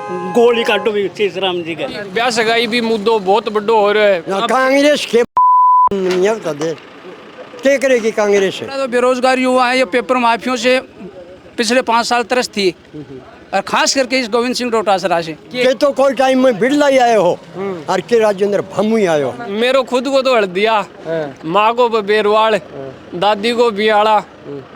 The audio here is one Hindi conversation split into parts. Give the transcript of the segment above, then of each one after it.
गोली काटो भी सीसराम जी का ब्याह सगाई भी मुद्दो बहुत बड़ो हो रहा है। कांग्रेस के नहीं होता दे क्या करेगी कांग्रेस। तो बेरोजगार युवा है, ये पेपर माफियों से पिछले 5 साल त्रस्त थी, और खास करके इस गोविंद सिंह डोटासरा से। के तो कोई टाइम में बिरला ही आए हो और के राजेंद्र भम्मू ही आए हो। मेरो खुद को तो हल्दिया, माँ को बेरवाल, दादी को बियाड़ा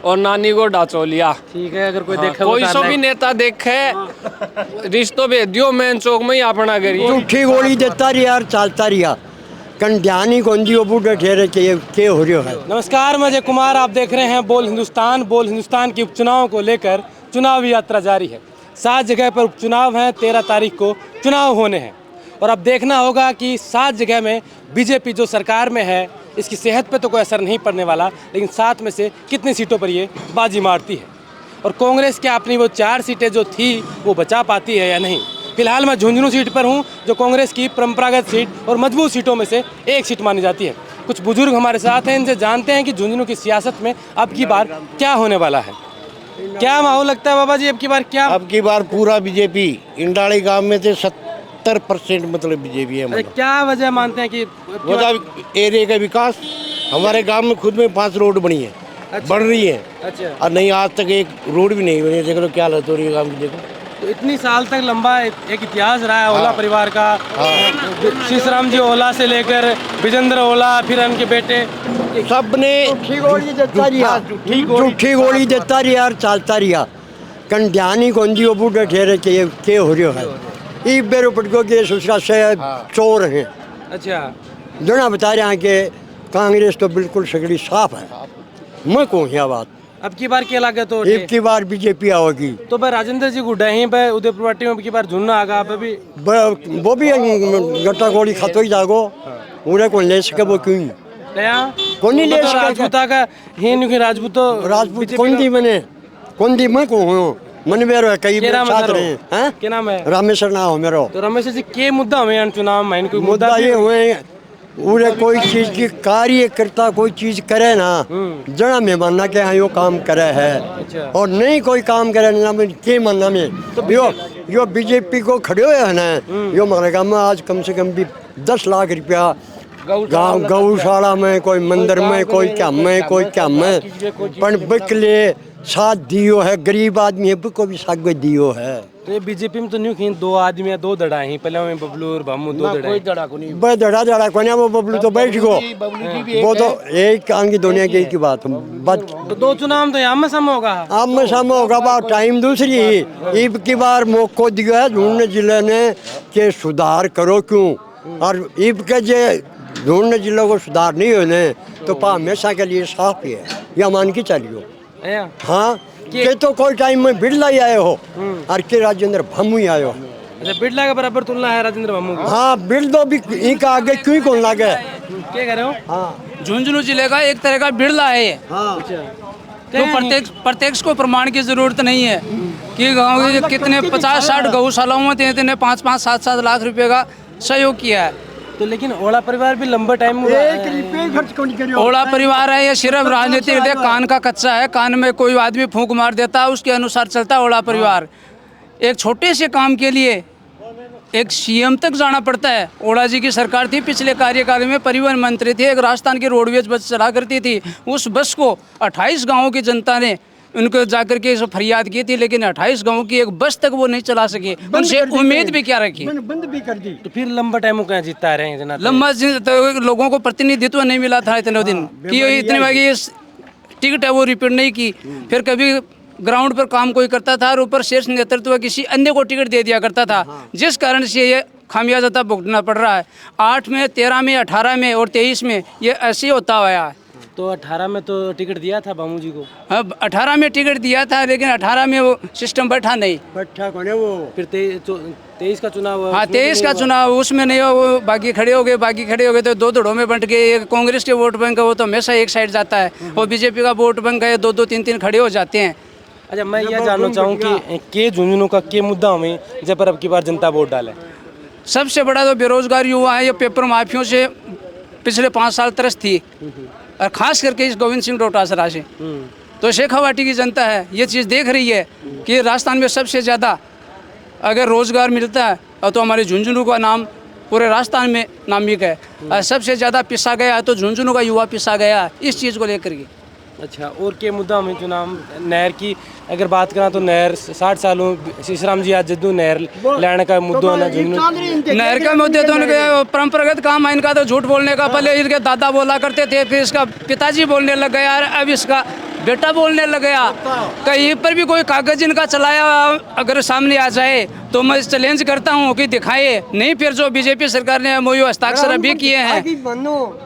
और नानी को डाचोलिया। ठीक है, अगर कोई देखे कोई सो भी नेता देखे रिश्तों भेदियो मेन चौक में ही अपना करिए। झूठी गोली देता रही यार, चलता रिया कन ध्यान ही कौन जी बूढ़े ठहरे के हो रही है। नमस्कार, मैं अजय कुमार, आप देख रहे हैं बोल हिंदुस्तान। बोल हिंदुस्तान के उपचुनाव को लेकर चुनावी यात्रा जारी है। 7 जगह पर उपचुनाव हैं, 13 तारीख को चुनाव होने हैं। और अब देखना होगा कि 7 जगह में बीजेपी जो सरकार में है, इसकी सेहत पे तो कोई असर नहीं पड़ने वाला, लेकिन 7 में से कितनी सीटों पर ये बाजी मारती है, और कांग्रेस क्या अपनी वो 4 सीटें जो थी वो बचा पाती है या नहीं। फिलहाल मैं झुंझुनू सीट पर हूँ, जो कांग्रेस की परंपरागत सीट और मजबूत सीटों में से एक सीट मानी जाती है। कुछ बुजुर्ग हमारे साथ हैं, इनसे जानते हैं कि झुंझुनू की सियासत में अब की बार क्या होने वाला है। क्या माहौल लगता है बाबा जी अब की बार? क्या अब की बार पूरा बीजेपी। इंडाड़ी गांव में से 70% मतलब बीजेपी है। मतलब क्या वजह मानते हैं कि एरिया का विकास, हमारे गांव में खुद में 5 रोड बनी है। अच्छा। बन रही है। अच्छा। और नहीं, आज तक एक रोड भी नहीं बनी है। देख लो क्या हालत हो रही है गांव की, देखो। तो इतनी साल तक लंबा एक इतिहास रहा है ओला परिवार का। शीशराम जी ओला से लेकर विजेंद्र ओला, फिर उनके बेटे, सब ने झूठी गोली देता रिया, झूठी गोली देता रही यार, चलता रिया कन ध्यान ही कौन जी बूढ़े ठहरे के हो रही है। ई बेरो पटको के ससुरा से चोर हैं। अच्छा, जना बता रहे हैं कि कांग्रेस तो बिल्कुल सगड़ी साफ है। मैं कहूँ यह बात, अब की बार क्या लगे तो एक की बार बीजेपी आओगी। तो भाई राजेंद्र जी गुड्डा यहीं पे उदयपुर पार्टी में अब की बार झुन्ना आगा अभी वो भी गट्टा गोली खातो ही जागो, उन्हें कौन ले सके वो क्यों नया कौन नहीं ले तो सके। राजपूता का ही नहीं, राजपूत तो राजपूत कौन दी मैंने, कौन दी मैं कहूँ मन में रहे कई साथ रहे हैं। क्या नाम है? रामेश्वर नाम हो मेरो। तो रमेश जी के मुद्दा हमें चुनाव में कोई मुद्दा ये हुए पूरे कोई चीज की कार्यकर्ता कोई चीज करे ना, जना में मानना के हाँ यो काम करे है। अच्छा। और नहीं कोई काम करे ना में के मानना में तो यो बीजेपी को खड़े हुए है ना, यो हमारे गाँव में आज कम से कम भी 10 लाख रुपया गाँव गौशाला में, कोई मंदिर में, कोई क्या में, कोई क्या में पण बिकले साथ दियो है। गरीब आदमी है को भी साग दियो है। तो ये बीजेपी में तो न्यू खीन 2 आदमी है, 2 दड़ा ही पहले में बबलू और भामू 2 दड़ा। कोई दड़ा को नहीं, बस दड़ा को नहीं, वो बबलू तो बैठ गो, वो तो एक आंगी दुनिया की एक ही बात बस। तो 2 चुनाव तो आमने सामने होगा। आमने सामने होगा बात, टाइम दूसरी ही। ईब की बार मौको दिया है झुंझुनू जिले ने के सुधार करो क्यों, और ईब के जे झुंझुनू जिले को सुधार नहीं होने तो पा हमेशा के लिए साफ ही है, या मान के चलियो। हाँ के तो कोई टाइम में बिरला ही आए हो और के राजेंद्र भम्मू ही आए हो। अच्छा, बिरला के बराबर तुलना है राजेंद्र भम्मू की। हाँ बिरला भी इनका आगे क्यों कौन लागे। क्या कह रहे हो? हाँ झुंझुनू जिले का एक तरह का बिरला है ये। हाँ तो प्रत्यक्ष को प्रमाण की जरूरत नहीं है कि गाँव के कितने 50-60 गौशालाओं में इतने 5-5, 7-7 लाख रुपए का सहयोग किया है। तो लेकिन ओला परिवार भी लंबा टाइम ओला परिवार है ये सिर्फ राजनीतिक देख कान का कच्चा है, कान में कोई आदमी फूंक मार देता है उसके अनुसार चलता है ओला परिवार। एक छोटे से काम के लिए एक सीएम तक जाना पड़ता है। ओला जी की सरकार थी, पिछले कार्यकाल में परिवहन मंत्री थे, एक राजस्थान की रोडवेज बस चला करती थी। उस बस को 28 गाँवों की जनता ने उनको जाकर के फरियाद की थी, लेकिन 28 गाँव की एक बस तक वो नहीं चला सके। उनसे उम्मीद भी क्या रखी, बंद भी कर दी। तो फिर लंबा टाइम कहाँ जीतता रहे हैं? लंबा तो लोगों को प्रतिनिधित्व नहीं मिला था इतने दिन कि इतने बाकी टिकट है वो रिपीट नहीं की। फिर कभी ग्राउंड पर काम कोई करता था और ऊपर शीर्ष नेतृत्व किसी अन्य को टिकट दे दिया करता था, जिस कारण से ये खामियाजा भुगतना पड़ रहा है। 8 में, 13 में, 18 में और 23 में ये ऐसे होता हुआ है। तो 18 में तो टिकट दिया था भामू जी को। अब 18 में टिकट दिया था, लेकिन 18 में वो सिस्टम बैठा नहीं। बैठा कौन है वो? फिर 23 का चुनाव। हाँ 23 का चुनाव उसमें नहीं हो, वो बाकी खड़े हो गए तो 2 धड़ों में बंट गए। कांग्रेस के वोट बैंक है वो तो हमेशा एक साइड जाता है, और बीजेपी का वोट बैंक है 2-2, 3-3 खड़े हो जाते हैं। अच्छा, मैं यह जानना चाहूँ कि के झुंझुनू का के मुद्दा हमें जब पर अब की बार जनता वोट डाले। सबसे बड़ा तो बेरोजगार युवा है, ये पेपर माफियों से पिछले 5 साल त्रस्त थी, और खास करके इस गोविंद सिंह डोटासरा से। तो शेखावाटी की जनता है ये चीज़ देख रही है कि राजस्थान में सबसे ज़्यादा अगर रोज़गार मिलता है तो हमारे झुंझुनू का नाम पूरे राजस्थान में नामिक है। और सबसे ज़्यादा पिसा गया तो झुंझुनू का युवा पिसा गया इस चीज़ को लेकर के। अच्छा, और के मुद्दा में चुनाव नहर की अगर बात करें तो नहर 60 सालों शीशराम जी आज जद्दू नहर लेने का मुद्दा ना नहर का मुद्दे तो उनके परंपरागत काम है इनका, तो झूठ बोलने का। पहले इनके दादा बोला करते थे, फिर इसका पिताजी बोलने लग गया, अब इसका बेटा बोलने लग गया। कहीं पर भी कोई कागज इनका चलाया अगर सामने आ जाए तो मैं चैलेंज करता हूँ कि दिखाए, नहीं फिर जो बीजेपी सरकार ने एमओयू हस्ताक्षर अभी किए हैं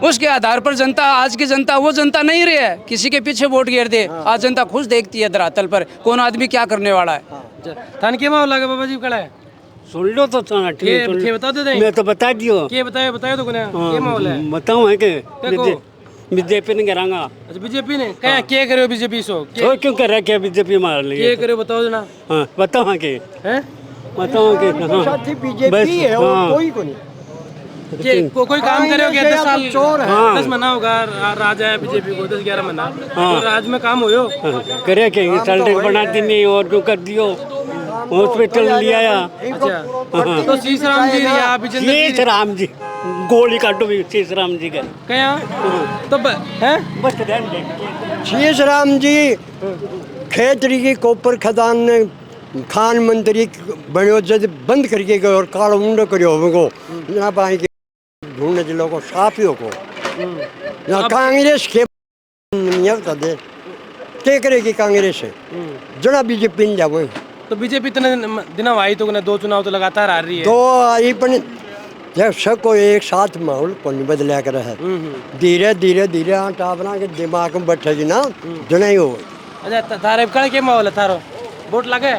उसके आधार पर जनता, आज की जनता वो जनता नहीं रही है किसी के पीछे वोट गिर दे। आज जनता खुश देखती है धरातल पर कौन आदमी क्या करने वाला है। थान के मामला का बाबा जी खड़ा है, सुन लो तो सुना, ठीक सुन लो। बता दो, मैं तो बता दियो, के बताए तो क्या मामला है बताऊँ है कि बीजेपी ने करांगा। अच्छा, बीजेपी ने क्या करे हो बीजेपी सो तो क्यों कर रहा क्या बीजेपी मार ली क्या करे बताओ जना। हाँ बताओ हाँ के हैं बताओ के साथी बीजेपी है और कोई को नहीं कोई काम करे हो क्या 10 साल चोर है। 10 महीना होगा राज है बीजेपी को 10-11 महीना तो राज में काम हो करे के सड़क बनाती नहीं और जो कर दियो हॉस्पिटल लिया। अच्छा, तो शीशराम जी या शीशराम जी गोली काटो भी शीशराम जी का क्या तो हैं बस ध्यान दे। शीशराम जी खेतरी की कोपर खदान ने खान मंत्री बनो जब बंद करके गए और काला मुंडो करियो हमको ना पाए के ढूंढने जिलों को साफियों को ना कांग्रेस के नहीं होता दे क्या करेगी कांग्रेस है जना बीजेपी नहीं जाओ। तो बीजेपी इतने दिन आई तो 2 चुनाव तो लगातार आ रही है तो आई पण जब सबको एक साथ माहौल को नहीं बदला कर है धीरे धीरे धीरे टापना के दिमाग में बैठेगी ना जना ही हो। अच्छा, थारे कल के माहौल है थारो वोट लगे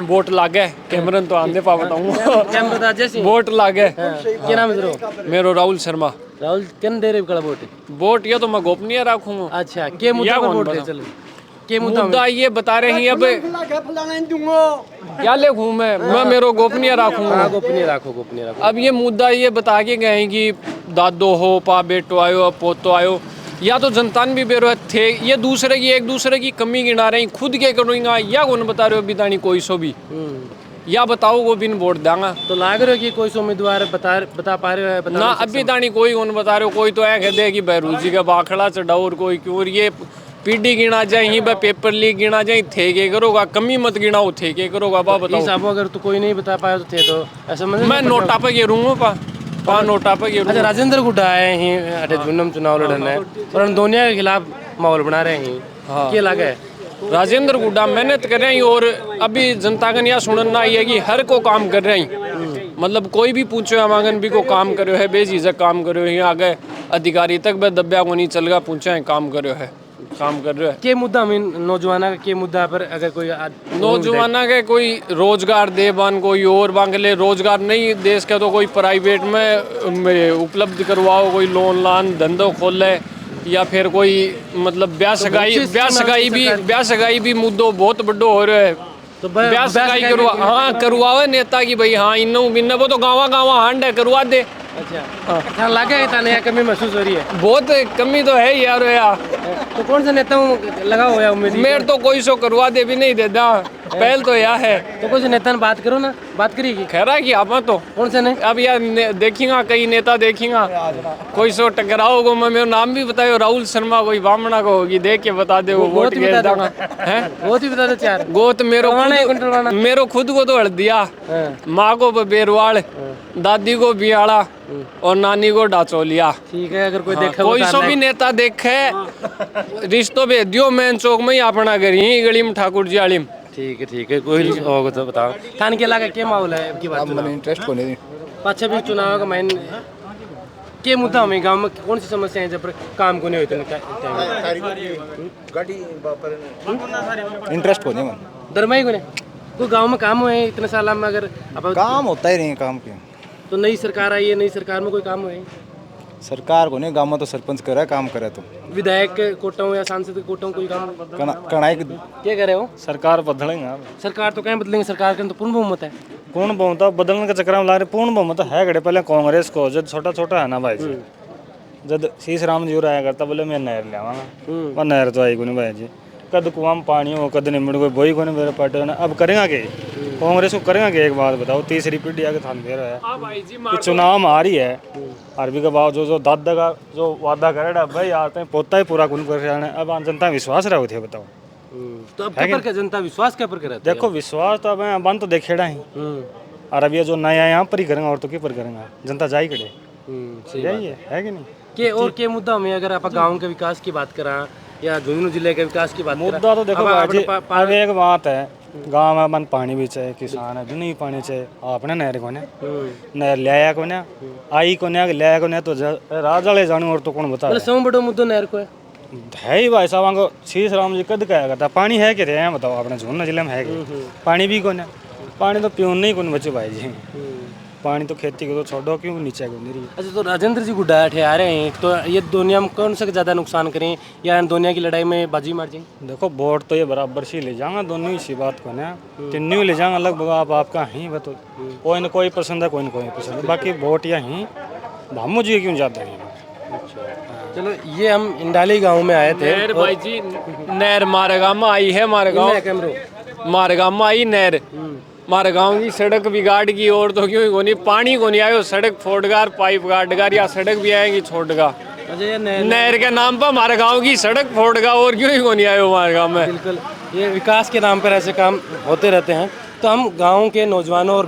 वोट लागे कैमरन तो आंदे पा बताऊं कैमरा जैसे वोट लागे। क्या नाम है तेरा? मेरो राहुल शर्मा। राहुल किन दे रहे कल वोट वोट ये तो मैं गोपनीय रखूंगा। अच्छा, के मुद्दा पर वोट दे चलो के मुद्दा ये बता रहे हैं अब क्या लिखूं मैं मेरो गोपनीय रखूंगा। गोपनीय रखो अब ये मुद्दा ये बता के गए हैं कि दादो हो पा बेटो आयो अब पोतो आयो, या तो जनता भी बेरोहत थे ये एक दूसरे की कमी गिना रहे हैं खुद के करूँगा या कौन बता रहे हो बितानी कोई सो भी या बताओ वो बिन वोट देंगा तो लाग रहे हो कि कोई सो उम्मीदवार बता पा रहे हो ना अभी दानी कोई कौन बता रहे हो। कोई तो कह दे कि बहरूजी का बाखड़ा चढ़ाओ और कोई क्यों ये पीढ़ी गिना जाए ही पेपर लीक गिना जाए थे के करोगा कमी मत गिनाओ थे के करोगा बा बताओ। अगर तो कोई नहीं बता पाया तो थे तो ऐसा मैं नोटा पे गिरूंगा पा नोटा पे गिरूंगा। अच्छा, राजेंद्र गुड्डा आए हैं अटे झुन्नम चुनाव लड़ने और हम दुनिया के खिलाफ माहौल बना रहे हैं। हाँ, क्या लगा है राजेंद्र गुड्डा मेहनत कर रहे हैं और अभी जनता का यह सुनना ही है कि हर को काम कर रहे हैं। मतलब कोई भी पूछो अमागन भी को काम करो है बेझिझक काम करो है आगे अधिकारी तक बे दब्या को नहीं चलगा पूछा है काम करो है काम कर रहे हैं। के मुद्दा में नौजवाना के मुद्दा पर अगर कोई नौजवाना के कोई रोजगार दे बान कोई और बांगले रोजगार नहीं देश का तो कोई प्राइवेट में उपलब्ध करवाओ कोई लोन लान धंधो खोल ले या फिर कोई मतलब ब्याह सगाई भी मुद्दों बहुत बड़ो हो रहा है। तो ब्याह सगाई करवावे नेता की भाई हाँ इन्नो बिन्ना वो तो गाँव हांड है करवा दे। अच्छा, लगा है कमी महसूस हो रही है बहुत कमी तो है यार तो कौन सा नेता लगा हुआ है उम्मीद मेरे तो कोई सो करवा दे भी नहीं देता पहल तो यह है तो कुछ नेता ने बात करो ना बात करिएगी खैरा की आप तो कौन से नहीं अब यार देखेंगा कई नेता देखेंगा कोई सो टकराओ मैं मेरा नाम भी बताओ राहुल शर्मा कोई बामणा को होगी देख के बता दे वो वोट ही बता दो चार गोत मेरो खुद को तो हड़ दिया माँ को बेरवाल दादी को बियाड़ा और नानी को डाचोलिया। ठीक है, अगर कोई देखा कोई सो भी नेता देखे रिश्तों भेज दियो मैन चौक में ही अपना करी गली में ठाकुर जी आलिम। ठीक है कोई होगा तो बताओ थान के लागा क्या माहौल है की बात मैंने इंटरेस्ट को नहीं पाछे भी चुनाव का मैन के मुद्दा हमें गांव में कौन सी समस्या है जब काम को नहीं होते इंटरेस्ट को नहीं दरमाई को नहीं कोई गांव में काम हुए इतने साल में अगर अब काम होता ही नहीं काम क्यों तो नई सरकार आई है नई सरकार में कोई काम हुए सरकार को नहीं गाँव में तो सरपंच करे काम करे तो विधायक के कोटाओं या सांसद के कोटाओं कोई काम कणाई क्या करे हो सरकार बदलेंगे सरकार तो कहीं बदलेंगे सरकार के तो पूर्ण बहुमत है पूर्ण बहुमत बदलने के चक्कर में ला रहे पूर्ण बहुमत है गड़े पहले कांग्रेस को जब छोटा छोटा है ना भाई जी जब शीशराम जी आया करता बोले मैं नहर ले आवागा वह नहर तो आई को नहीं भाई जी कद कुआं में पानी हो कद निमड़ कोई बोई को नहीं मेरे पार्टी ने अब करेगा के कांग्रेस को करेगा के? एक बात बताओ, तीसरी पीढ़ी आगे थान दे रहा है कि चुनाव में आ रही है अरबी के बाद जो दादा का जो वादा करेगा भाई आते हैं पोता ही पूरा कुन कर रहे हैं। अब जनता विश्वास रहा थे बताओ, तो अब क्या पर जनता विश्वास क्या पर करे? देखो विश्वास तो अब बंद तो देखेड़ा ही, और अब ये जो नया यहाँ पर ही करेंगे और तो क्या पर करेंगे, जनता जाई कड़े यही है कि नहीं? के और के मुद्दा में अगर आप गांव के विकास की बात करा या झुंझुनू जिले के विकास की बात मुद्दा तो देखो भाजी, अब एक बात है गाँव में मन पानी भी चाहिए, किसान है जो नहीं पानी चाहिए आपने नहर को नहर लिया को ना आई को ना लिया को ना तो राजा ले जानू और तो कौन बता सब बड़ो मुद्दा नहर को है ही भाई साहब को शीश राम जी कद क्या करता पानी है कि थे बताओ अपने झुंझुनू जिले में है कि पानी भी कौन है? पानी तो पीने नहीं कौन बचे भाई जी, पानी तो खेती को तो छोड़ो क्यों नीचे को नहीं। अच्छा तो राजेंद्र जी गुड्डा ठहरा रहे हैं तो ये दुनिया में कौन सा ज़्यादा नुकसान करें या दुनिया की लड़ाई में बाजी मार जाएंगे? देखो वोट तो ये बराबर सी ले जाऊंगा दोनों ही सी बात को ना, तीनों ले जाऊंगा लगभग आप आपका ही बताओ, कोई न कोई पसंद है कोई न कोई पसंद है, बाकी वोट यहीं भामू जी क्यों जाते हैं। चलो ये हम इंडाली गांव में आए थे नहर भाई जी, नहर मारे गाँव में आई है, हमारे गाँव में आई नहर, हमारे गांव की सड़क बिगाड़ की और तो क्यों को नहीं पानी को नहीं आयो, सड़क फोड़गार पाइप गाड़गार या सड़क भी आएगी छोड़गा। नहर के नाम पर हमारे गांव की सड़क फोड़गा और क्यों को नहीं आयो हमारे गांव में। बिल्कुल, ये विकास के नाम पर ऐसे काम होते रहते हैं। तो हम गांव के नौजवानों और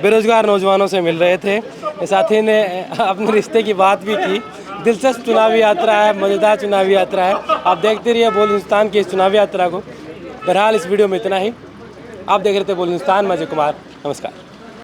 बेरोजगार नौजवानों से मिल रहे थे, साथी ने अपने रिश्ते की बात भी की। दिलचस्प चुनावी यात्रा है, मज़ेदार चुनावी यात्रा है, आप देखते रहिए बोल हिंदुस्तान की इस चुनावी यात्रा को। बहरहाल इस वीडियो में इतना ही। आप देख रहे थे बोल हिंदुस्तान, मैं अजय कुमार, नमस्कार।